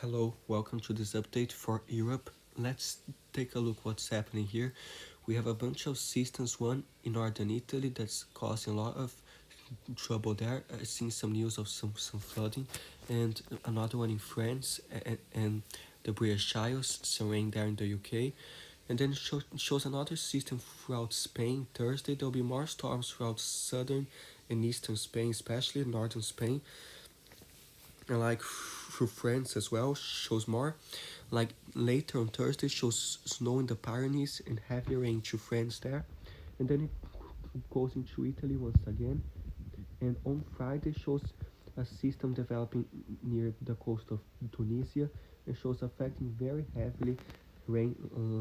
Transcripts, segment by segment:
Hello, welcome to this update for Europe. Let's take a look what's happening here. We have a bunch of systems, one in northern Italy that's causing a lot of trouble there. I've seen some news of some flooding, and another one in France and the British Isles, some rain there in the UK. And then shows another system throughout Spain. Thursday there'll be more storms throughout southern and eastern Spain, especially northern Spain, and like through France as well, shows more. Like later on Thursday shows snow in the Pyrenees and heavy rain to France there, and then it goes into Italy once again. And on Friday shows a system developing near the coast of Tunisia and shows affecting very heavily rain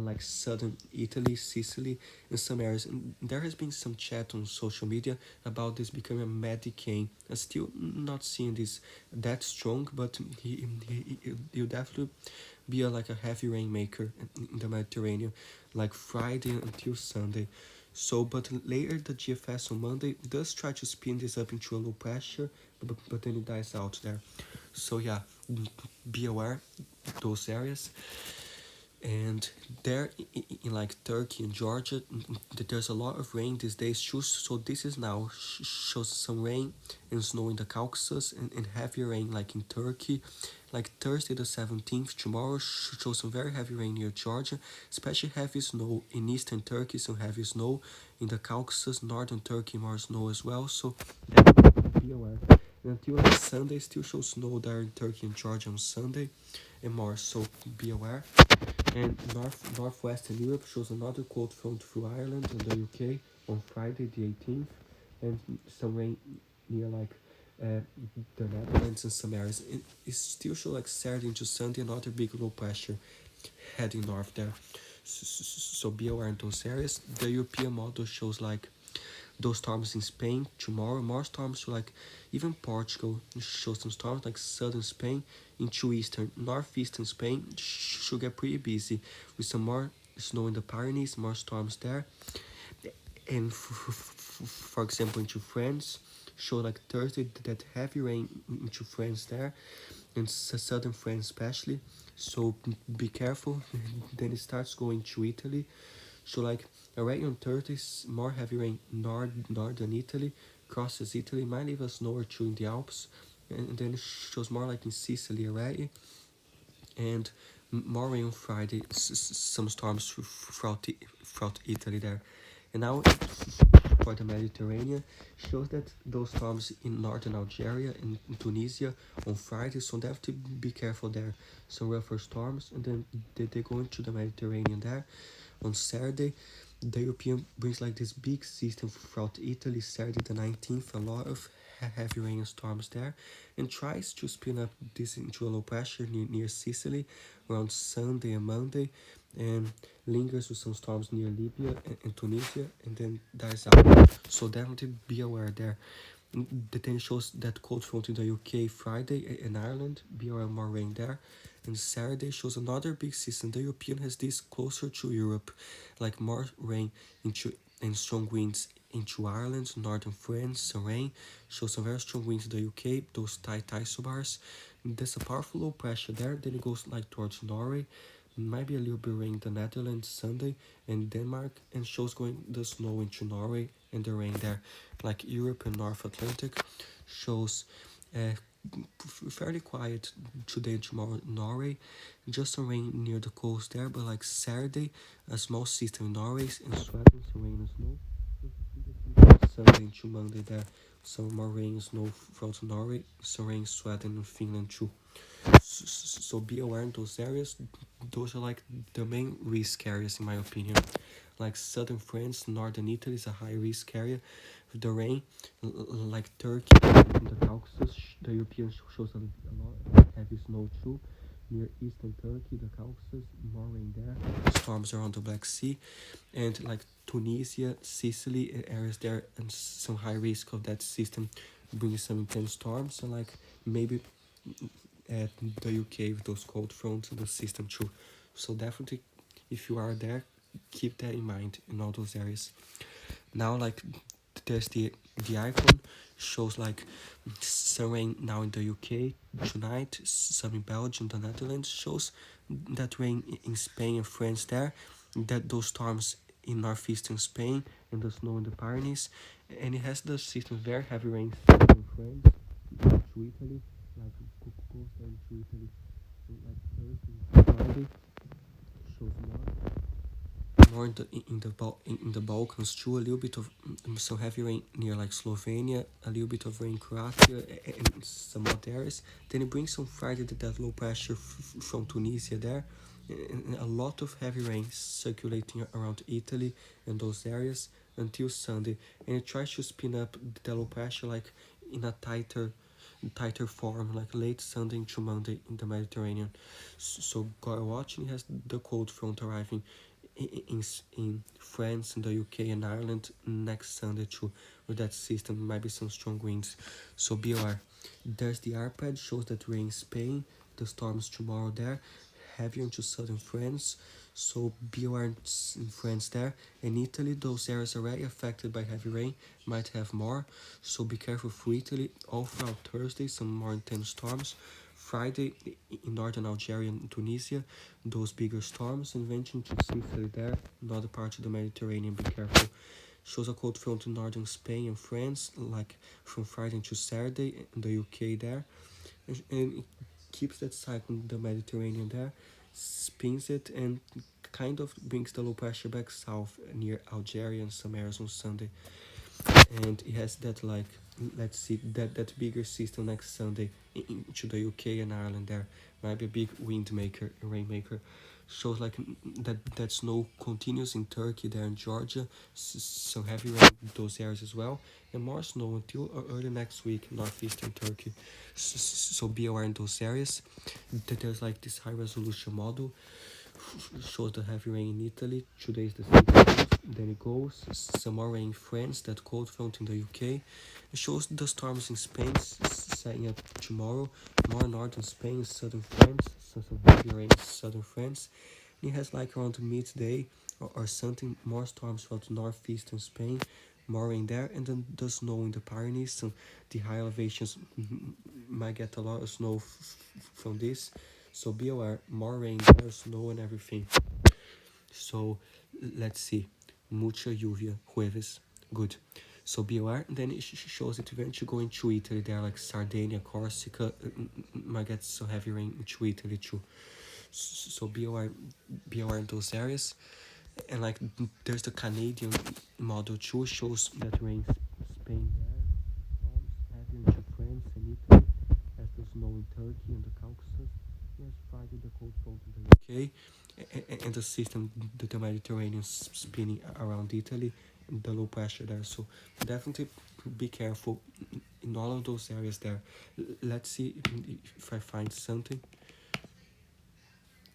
like southern Italy, Sicily, and some areas. And there has been some chat on social media about this becoming a medicane. I'm still not seeing this that strong, but he'll definitely be like a heavy rainmaker in the Mediterranean, like Friday until Sunday. So, but later the GFS on Monday does try to spin this up into a low pressure, but then it dies out there. So yeah, be aware those areas. And there in like Turkey and Georgia, there's a lot of rain these days too. So this is now shows some rain and snow in the Caucasus and heavy rain like in Turkey. Like Thursday the 17th, tomorrow shows some very heavy rain near Georgia, especially heavy snow in eastern Turkey, some heavy snow in the Caucasus, northern Turkey more snow as well. So be aware. And until Sunday, still shows snow there in Turkey and Georgia on Sunday and more. So be aware. And northwestern Europe shows another cold front through Ireland and the UK on Friday the 18th, and some rain near like uh, the Netherlands and some areas. It still shows like Saturday into Sunday another big low pressure heading north there. So be aware in those areas. The European model shows like those storms in Spain tomorrow, more storms to like even Portugal shows some storms like southern Spain into eastern, northeastern Spain should get pretty busy with some more snow in the Pyrenees, more storms there. And for example, into France, show like Thursday that heavy rain into France there, and southern France especially. So be careful. Then it starts going to Italy. So like already on Thursday, more heavy rain northern Italy, crosses Italy, might leave a snow or two in the Alps, and then it shows more like in Sicily already, and more rain on Friday, some storms throughout Italy there. And now for the Mediterranean shows that those storms in northern Algeria and Tunisia on Friday, so they have to be careful there. Some rougher storms, and then they go into the Mediterranean there. On Saturday, the European brings like this big system throughout Italy, Saturday the 19th, a lot of heavy rain and storms there, and tries to spin up this into a low pressure near Sicily around Sunday and Monday, and lingers with some storms near Libya and Tunisia, and then dies out. So definitely be aware there. The then shows that cold front in the UK Friday in Ireland, be aware more rain there. And Saturday shows another big system. The European has this closer to Europe, like more rain into and strong winds into Ireland, northern France, some rain, shows some very strong winds in the UK, those tight isobars. There's a powerful low pressure there, then it goes like towards Norway, might be a little bit rain in the Netherlands Sunday and Denmark, and shows going the snow into Norway and the rain there. Like Europe and North Atlantic shows fairly quiet today and tomorrow in Norway, just some rain near the coast there, but like Saturday, a small system in Norway and Sweden, some rain and snow. Sunday into Monday there, some more rain and snow throughout Norway, some rain in Sweden and Finland too. So be aware in those areas. Those are like the main risk areas in my opinion. Like southern France, northern Italy is a high risk area. With the rain, like Turkey and the Caucasus, the European shows a lot of heavy snow too. Near eastern Turkey, the Caucasus, more rain there. Storms around the Black Sea, and like Tunisia, Sicily, areas there, and some high risk of that system bringing some intense storms, and like maybe at the UK with those cold fronts and the system too. So definitely, if you are there, keep that in mind in all those areas. Now, like there's the icon, shows like some rain now in the UK tonight, some in Belgium, the Netherlands, shows that rain in Spain and France there, that those storms in northeastern Spain and the snow in the Pyrenees, and it has the system very heavy rain in France, to Italy, like goes down to Italy, like Thursday, Friday, shows more in the Balkans too. A little bit of some heavy rain near like Slovenia, a little bit of rain in Croatia and some other areas. Then it brings on Friday that low pressure from Tunisia there, and a lot of heavy rain circulating around Italy and those areas until Sunday, and it tries to spin up the low pressure like in a tighter form, like late Sunday to Monday in the Mediterranean. So God watching has the cold front arriving in France, in the UK and Ireland next Sunday too. With that system, might be some strong winds. So be aware. There's the iPad, shows that rain in Spain, the storms tomorrow there, heavy into southern France. So be aware in France there. In Italy, those areas already affected by heavy rain might have more. So be careful for Italy. All throughout Thursday, some more intense storms. Friday in northern Algeria and Tunisia, those bigger storms, and eventually to Sicily there, another part of the Mediterranean, be careful. Shows a cold front in northern Spain and France, like from Friday to Saturday, in the UK there, and it keeps that cycle in the Mediterranean there, spins it, and kind of brings the low pressure back south near Algeria and some areas on Sunday, and it has that like, let's see, that bigger system next Sunday into the UK and Ireland there, might be a big wind maker, rainmaker. Shows like that snow continues in Turkey there in Georgia, so heavy rain in those areas as well, and more snow until early next week northeastern Turkey. So be aware in those areas that there's like this high resolution model, shows the heavy rain in Italy. Today is the 16th. Then it goes. Some more rain in France, that cold front in the UK. It shows the storms in Spain setting up tomorrow. More northern Spain, southern France. Some heavy rain in southern France. And it has like around midday or something, more storms throughout northeastern Spain. More rain there, and then the snow in the Pyrenees. So the high elevations might get a lot of snow from this. So be aware, more rain, more snow and everything. So let's see. Mucha lluvia, jueves. Good. So be aware. And then it shows it eventually going to Italy. There like Sardinia, Corsica, might get some heavy rain to Italy too. So be aware in those areas. And like there's the Canadian model too, shows that rain Spain there, storms heavy into France and Italy, as the snow in Turkey and the Caucasus. Yes, Friday the cold front in the UK, and the system, the Mediterranean spinning around Italy, and the low pressure there. So definitely be careful in all of those areas there. Let's see if I find something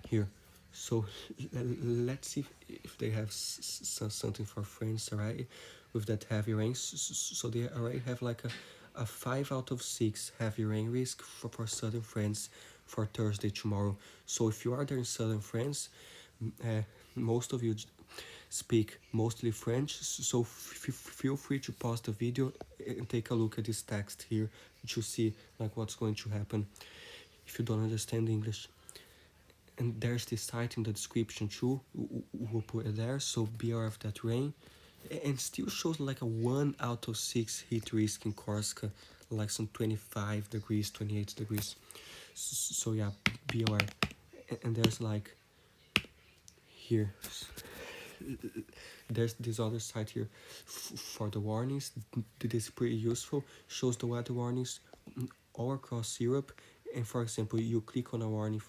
here. So let's see if they have something for France already with that heavy rain. So they already have like a 5 out of 6 heavy rain risk for southern France for Thursday tomorrow. So if you are there in southern France, uh, most of you speak mostly French, so feel free to pause the video and take a look at this text here to see like what's going to happen if you don't understand English. And there's this site in the description too, we'll put it there, so be aware of that rain. And still shows like a 1 out of 6 heat risk in Corsica, like some 25 degrees, 28 degrees. So yeah, be aware. And there's like here, there's this other site here for the warnings. This is pretty useful, shows the weather warnings all across Europe. And for example, you click on a warning,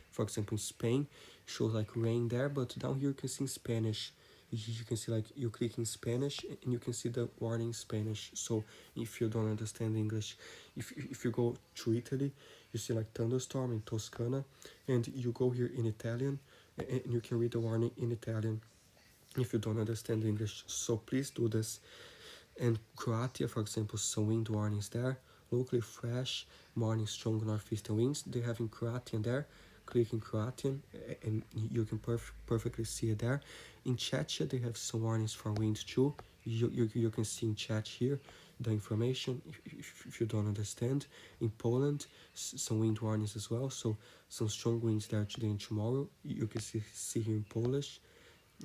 for example in Spain, shows like rain there, but down here you can see in Spanish. You can see like you click in Spanish and you can see the warning in Spanish. So if you don't understand English, if you go to Italy, you see like thunderstorm in Toscana, and you go here in Italian and you can read the warning in Italian if you don't understand English. So please do this. And Croatia, for example, some wind warnings there. Locally fresh, morning strong northeastern winds. They have in Croatian there. Click in Croatian and you can perfectly see it there. In Czechia, they have some warnings for wind too. You can see in chat here the information if you don't understand. In Poland, some wind warnings as well, so some strong winds there today and tomorrow. You can see here in Polish.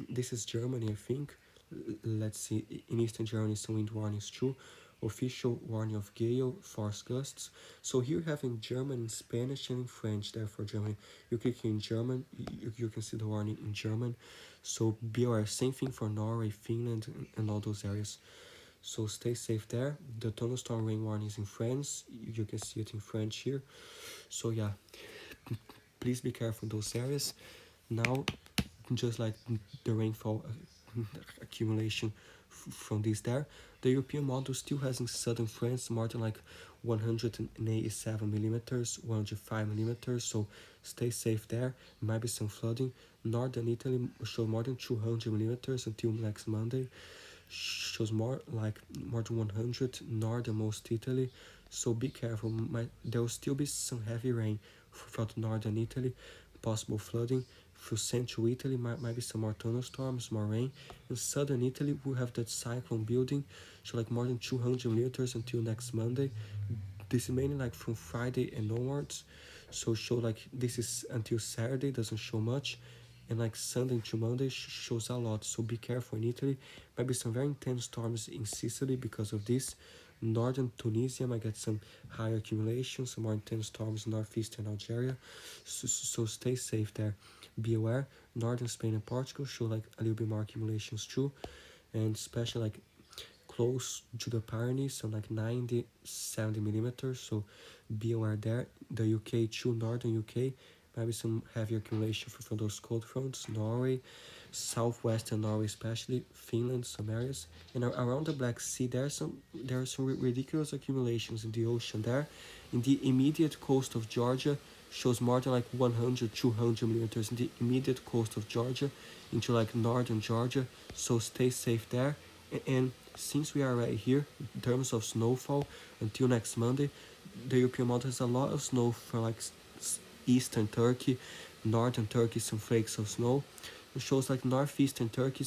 This is Germany, I think. Let's see, in Eastern Germany, some wind warnings too. Official warning of gale, force gusts. So here you have in German, in Spanish, and in French there for Germany. You click in German, you can see the warning in German. So be aware, same thing for Norway, Finland, and all those areas. So stay safe there. The thunderstorm rain warning is in France. You can see it in French here. So yeah, please be careful in those areas. Now, just like the rainfall accumulation from this there, the European model still has in southern France more than like 187 millimeters, 105 millimeters, so stay safe there. Might be some flooding. Northern Italy show more than 200 millimeters until next Monday. Shows more than 100 northernmost Italy, so be careful. There will still be some heavy rain throughout northern Italy, possible flooding. Through central Italy might be some more thunderstorms, more rain. In southern Italy we have that cyclone building, so like more than 200 millimeters until next Monday. This is mainly like from Friday and onwards, so show like this is until Saturday, doesn't show much, and like Sunday to Monday shows a lot, so be careful in Italy. Might be some very intense storms in Sicily because of this. Northern Tunisia might get some higher accumulation, some more intense storms in northeastern Algeria, so stay safe there. Be aware, northern Spain and Portugal show like a little bit more accumulations too, and especially like close to the Pyrenees, so like 90, 70 millimeters, so be aware there. The UK too, northern UK, maybe some heavy accumulation from those cold fronts. Norway, southwestern Norway especially, Finland, some areas, and around the Black Sea there are some ridiculous accumulations in the ocean there. In the immediate coast of Georgia, shows more than like 100, 200 millimeters in the immediate coast of Georgia into like northern Georgia, so stay safe there. And since we are right here, in terms of snowfall, until next Monday, the European model has a lot of snow for like eastern Turkey, northern Turkey, some flakes of snow. It shows like northeastern Turkey,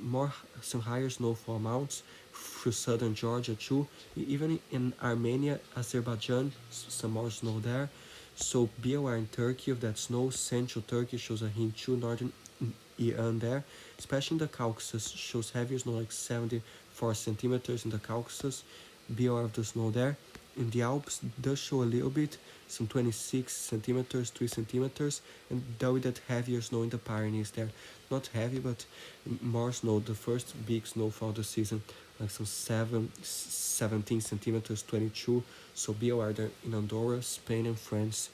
more some higher snowfall amounts through southern Georgia too. Even in Armenia, Azerbaijan, some more snow there. So be aware in Turkey of that snow. Central Turkey shows a hint too. Northern Iran there, especially in the Caucasus, shows heavier snow like 74 centimeters in the Caucasus. Be aware of the snow there. In the Alps does show a little bit, some 26 centimeters, 3 centimeters, and there with that heavier snow in the Pyrenees there. Not heavy, but more snow. The first big snowfall of the season, like some 17 centimeters, 22. So be aware there in Andorra, Spain, and France.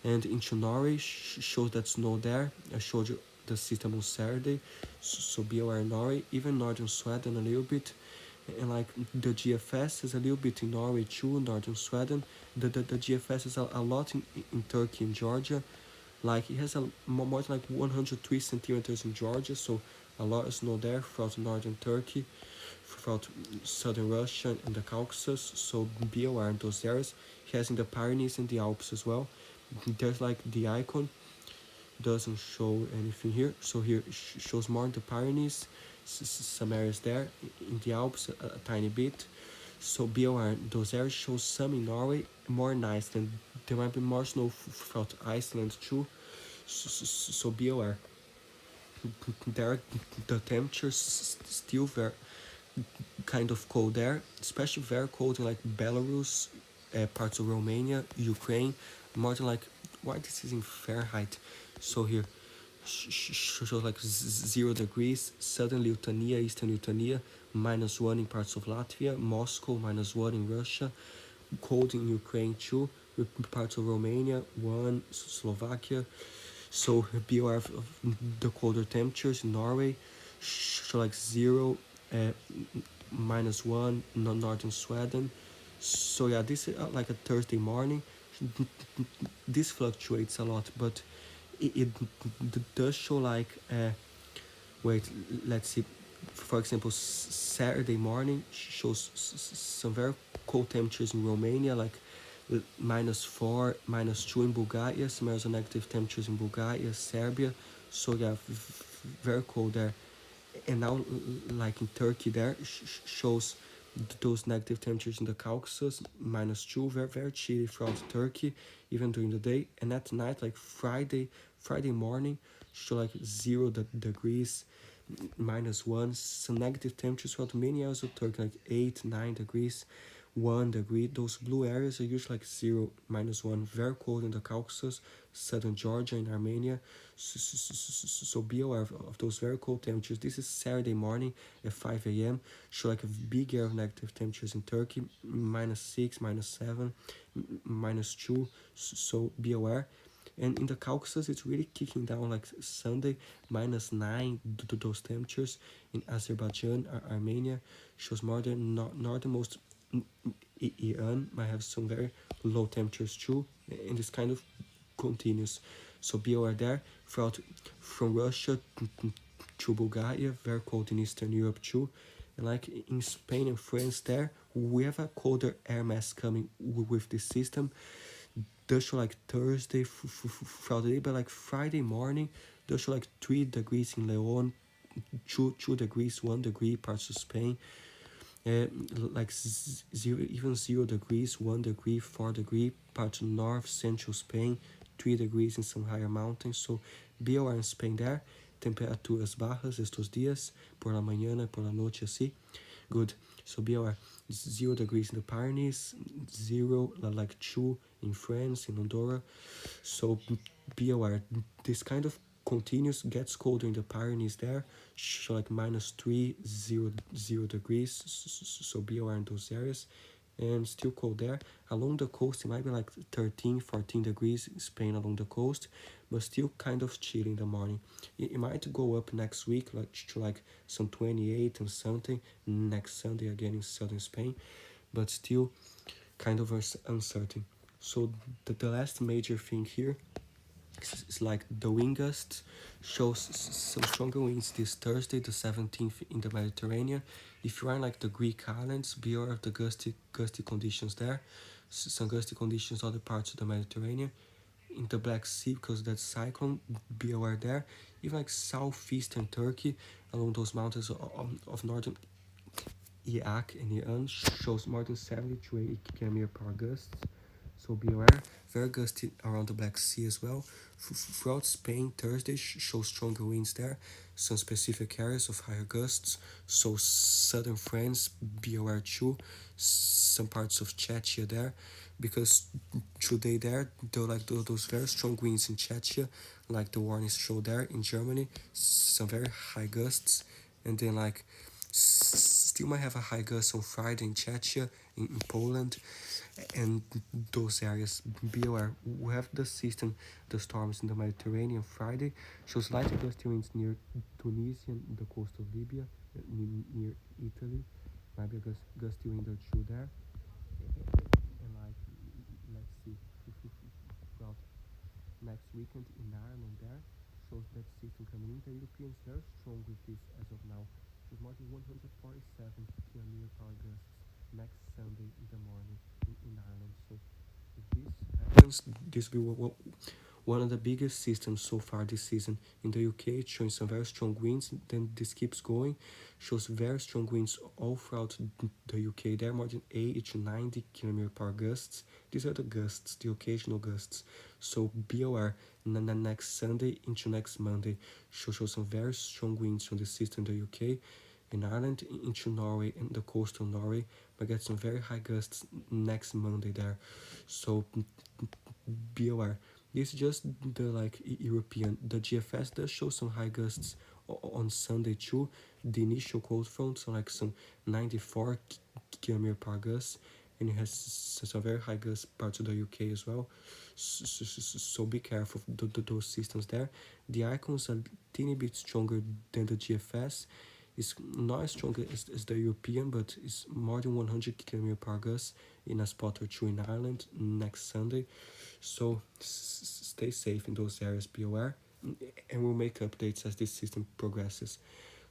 And in Norway shows that snow there. I showed you the system on Saturday, so be aware in Norway, even northern Sweden a little bit, and like the GFS is a little bit in Norway too, northern Sweden. The GFS is a lot in Turkey and Georgia, like it has a more than like 103 centimeters in Georgia, so a lot of snow there throughout northern Turkey, throughout southern Russia and the Caucasus, so be aware in those areas. It has in the Pyrenees and the Alps as well. There's like the icon doesn't show anything here, so here shows more in the Pyrenees, some areas there, in the Alps a tiny bit, so be aware. Those areas show some in Norway, more in Iceland. There might be more snow throughout Iceland too, so be aware. There the temperatures still very kind of cold there, especially very cold in like Belarus, parts of Romania, Ukraine, more than like, why this is in Fahrenheit, so here shows like 0 degrees, southern Lithuania, eastern Lithuania, -1 in parts of Latvia, Moscow, -1 in Russia, cold in Ukraine too, with parts of Romania, 1, Slovakia, so be aware of the colder temperatures in Norway, show like 0, -1, northern Sweden. So yeah, this is like a Thursday morning. This fluctuates a lot, but it does show like wait, let's see, for example, Saturday morning shows some very cold temperatures in Romania, like -4, -2 in Bulgaria, some also negative temperatures in Bulgaria, Serbia, so yeah, very cold there. And now, like in Turkey, there shows those negative temperatures in the Caucasus, -2, very very chilly throughout Turkey, even during the day, and at night, like Friday morning, show like 0 degrees, -1, some negative temperatures throughout many areas of Turkey, like 8 9 degrees, 1 degree. Those blue areas are usually like 0, -1, very cold in the Caucasus, southern Georgia and Armenia. So be aware of those very cold temperatures. This is Saturday morning at 5 a.m. Show like a big area of negative temperatures in Turkey, -6, -7, -2. So be aware. And in the Caucasus, it's really kicking down like Sunday, -9 to those temperatures. In Azerbaijan, Armenia, shows more than northernmost Iran might have some very low temperatures too, and this kind of continues. So be aware there. Throughout from Russia to Bulgaria, very cold in Eastern Europe too. And like in Spain and France, there we have a colder air mass coming with this system. They'll show like Thursday throughout the day, but like Friday morning, they'll show like 3 degrees in Leon, 2 degrees, 1 degree parts of Spain, like zero, even 0 degrees, 1 degree, 4 degree parts of north central Spain, 3 degrees in some higher mountains. So be aware in Spain there. Temperaturas bajas estos días, por la mañana, por la noche así. Good. So be aware. 0 degrees in the Pyrenees, zero like 2 in France, in Andorra. So be aware. This kind of continues, gets colder in the Pyrenees there, so like -3, 0 degrees. So be aware in those areas. And still cold there. Along the coast, it might be like 13, 14 degrees in Spain along the coast, but still kind of chilly in the morning. It might go up next week, like to like some 28 and something next Sunday again in southern Spain, but still kind of uncertain. So the last major thing here is like the wind gusts shows some stronger winds this Thursday, the 17th, in the Mediterranean. If you are in like the Greek islands, be aware of the gusty conditions there. Some gusty conditions other parts of the Mediterranean. In the Black Sea, because that cyclone, be aware there. Even like southeastern Turkey, along those mountains of northern Iraq and Iran, shows more than 70 to 80 km per gusts. So be aware. Very gusty around the Black Sea as well. Throughout Spain, Thursday shows stronger winds there. Some specific areas of higher gusts. So southern France, be aware too. Some parts of Czechia there, because today there, though like those very strong winds in Czechia, like the warnings show there in Germany, some very high gusts, and then like still might have a high gust on Friday in Czechia, in Poland, and those areas. Be aware. We have the system, the storms in the Mediterranean Friday shows light gusty winds near Tunisia and the coast of Libya, near Italy. Might be a gusty wind or two there. And like, let's see, throughout next weekend in Ireland there shows that system coming in. The Europeans very strong with this as of now. Shows more than 147 km per gusts next Sunday in the morning in Ireland. So if this happens, this will be one of the biggest systems so far this season. In the UK, it's showing some very strong winds. Then this keeps going, shows very strong winds all throughout the UK. There are more than 80 to 90 km per gusts. These are the gusts, the occasional gusts. So be aware. Next Sunday into next Monday, show some very strong winds from the system in the UK. In Ireland, into Norway and the coastal Norway, but get some very high gusts next Monday there. So be aware. This is just the like European. The GFS does show some high gusts on Sunday too. The initial cold front, so like some 94 km per gust, and it has some very high gust parts of the UK as well. So be careful of those systems there. The icons are a teeny bit stronger than the GFS. It's not as strong as the European, but it's more than 100 km per gust in a spot or two in Ireland next Sunday. So stay safe in those areas, be aware, and we'll make updates as this system progresses.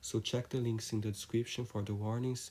So check the links in the description for the warnings,